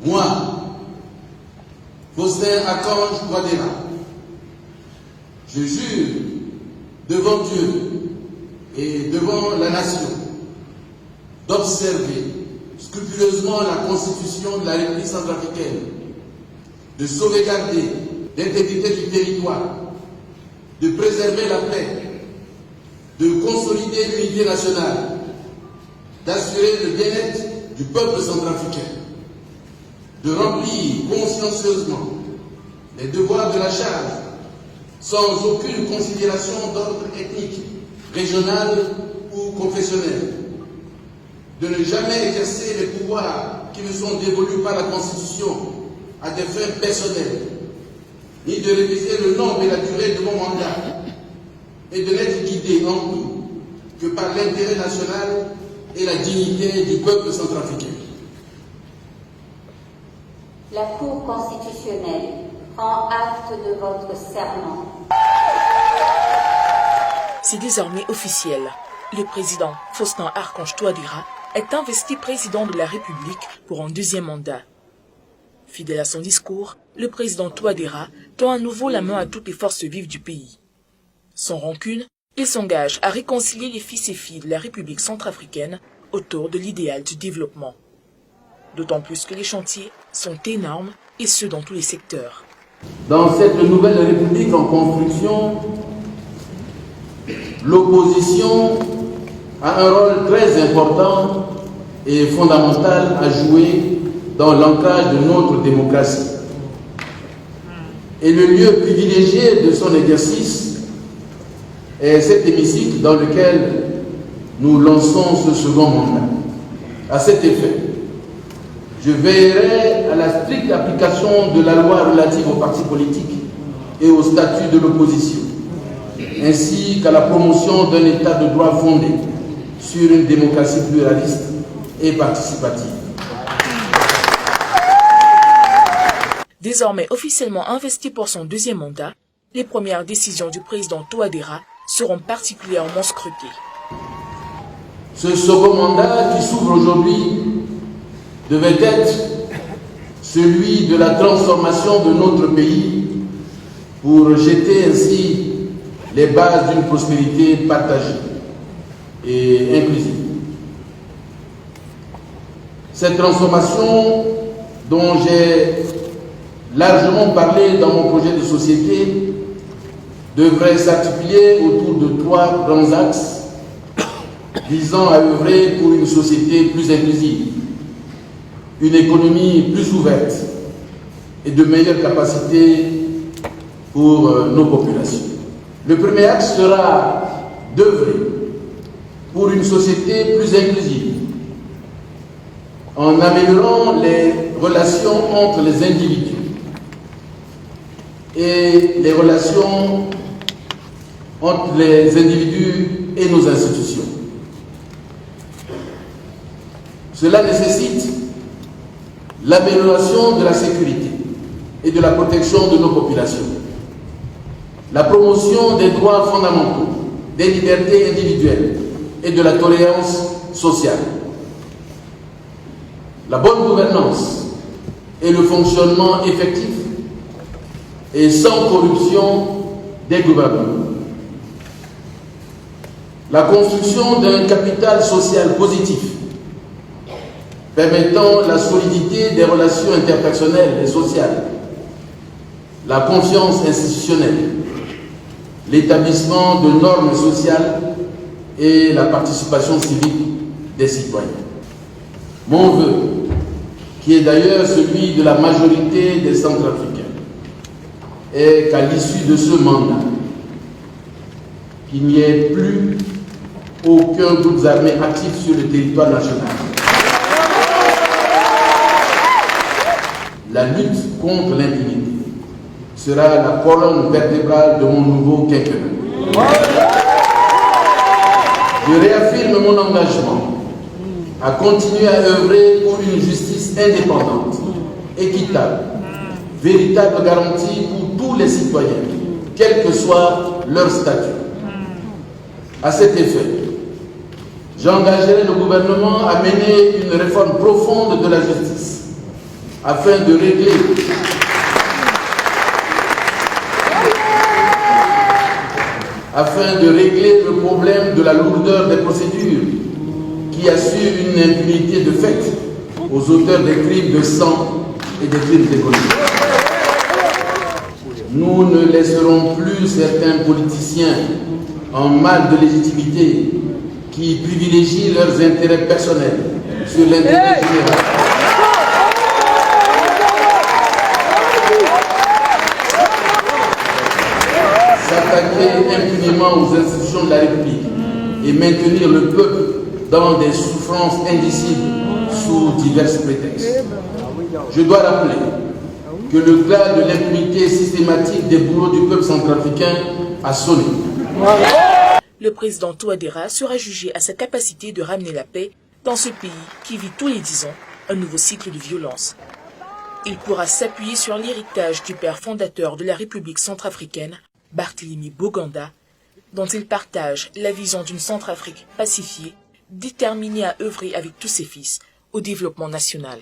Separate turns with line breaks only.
Moi, Faustin Archange Touadéra, je jure devant Dieu et devant la nation d'observer scrupuleusement la Constitution de la République centrafricaine, de sauvegarder l'intégrité du territoire, de préserver la paix, de consolider l'unité nationale, d'assurer le bien-être du peuple centrafricain, de remplir consciencieusement les devoirs de la charge sans aucune considération d'ordre ethnique, régional ou confessionnel, de ne jamais exercer les pouvoirs qui me sont dévolus par la Constitution à des fins personnelles, ni de réviser le nombre et la durée de mon mandat, et de n'être guidé en tout que par l'intérêt national et la dignité du peuple centrafricain.
La Cour constitutionnelle prend acte de votre serment.
C'est désormais officiel. Le président Faustin Archange Touadéra est investi président de la République pour un deuxième mandat. Fidèle à son discours, le président Touadéra tend à nouveau la main à toutes les forces vives du pays. Sans rancune, il s'engage à réconcilier les fils et filles de la République centrafricaine autour de l'idéal du développement. D'autant plus que les chantiers sont énormes et ce dans tous les secteurs.
Dans cette nouvelle République en construction, l'opposition a un rôle très important et fondamental à jouer dans l'ancrage de notre démocratie. Et le lieu privilégié de son exercice est cet hémicycle dans lequel nous lançons ce second mandat. À cet effet, je veillerai à la stricte application de la loi relative aux partis politiques et au statut de l'opposition, ainsi qu'à la promotion d'un état de droit fondé sur une démocratie pluraliste et participative.
Désormais officiellement investi pour son deuxième mandat, les premières décisions du président Touadéra seront particulièrement scrutées.
Ce second mandat qui s'ouvre aujourd'hui devait être celui de la transformation de notre pays pour jeter ainsi les bases d'une prospérité partagée et inclusive. Cette transformation dont j'ai largement parlé dans mon projet de société devrait s'articuler autour de 3 grands axes visant à œuvrer pour une société plus inclusive, une économie plus ouverte et de meilleures capacités pour nos populations. Le premier axe sera d'œuvrer pour une société plus inclusive en améliorant les relations entre les individus et les relations entre les individus et nos institutions. Cela nécessite l'amélioration de la sécurité et de la protection de nos populations, la promotion des droits fondamentaux, des libertés individuelles et de la tolérance sociale, la bonne gouvernance et le fonctionnement effectif et sans corruption des gouvernements, la construction d'un capital social positif permettant la solidité des relations interpersonnelles et sociales, la confiance institutionnelle, l'établissement de normes sociales et la participation civique des citoyens. Mon vœu, qui est d'ailleurs celui de la majorité des Centrafricains, est qu'à l'issue de ce mandat, qu'il n'y ait plus aucun groupe armé actif sur le territoire national. La lutte contre l'impunité sera la colonne vertébrale de mon nouveau quinquennat. Je réaffirme mon engagement à continuer à œuvrer pour une justice indépendante, équitable, véritable garantie pour tous les citoyens, quel que soit leur statut. À cet effet, j'engagerai le gouvernement à mener une réforme profonde de la justice, afin de régler le problème de la lourdeur des procédures qui assure une impunité de fait aux auteurs des crimes de sang et des crimes économiques. Nous ne laisserons plus certains politiciens en mal de légitimité qui privilégient leurs intérêts personnels sur l'intérêt général. S'attaquer impunément aux institutions de la République et maintenir le peuple dans des souffrances indicibles sous divers prétextes. Je dois rappeler que le glas de l'impunité systématique des bourreaux du peuple centrafricain a sonné.
Le président Touadéra sera jugé à sa capacité de ramener la paix dans ce pays qui vit tous les 10 ans un nouveau cycle de violence. Il pourra s'appuyer sur l'héritage du père fondateur de la République centrafricaine, Barthélemy Boganda, dont il partage la vision d'une Centrafrique pacifiée, déterminée à œuvrer avec tous ses fils au développement national.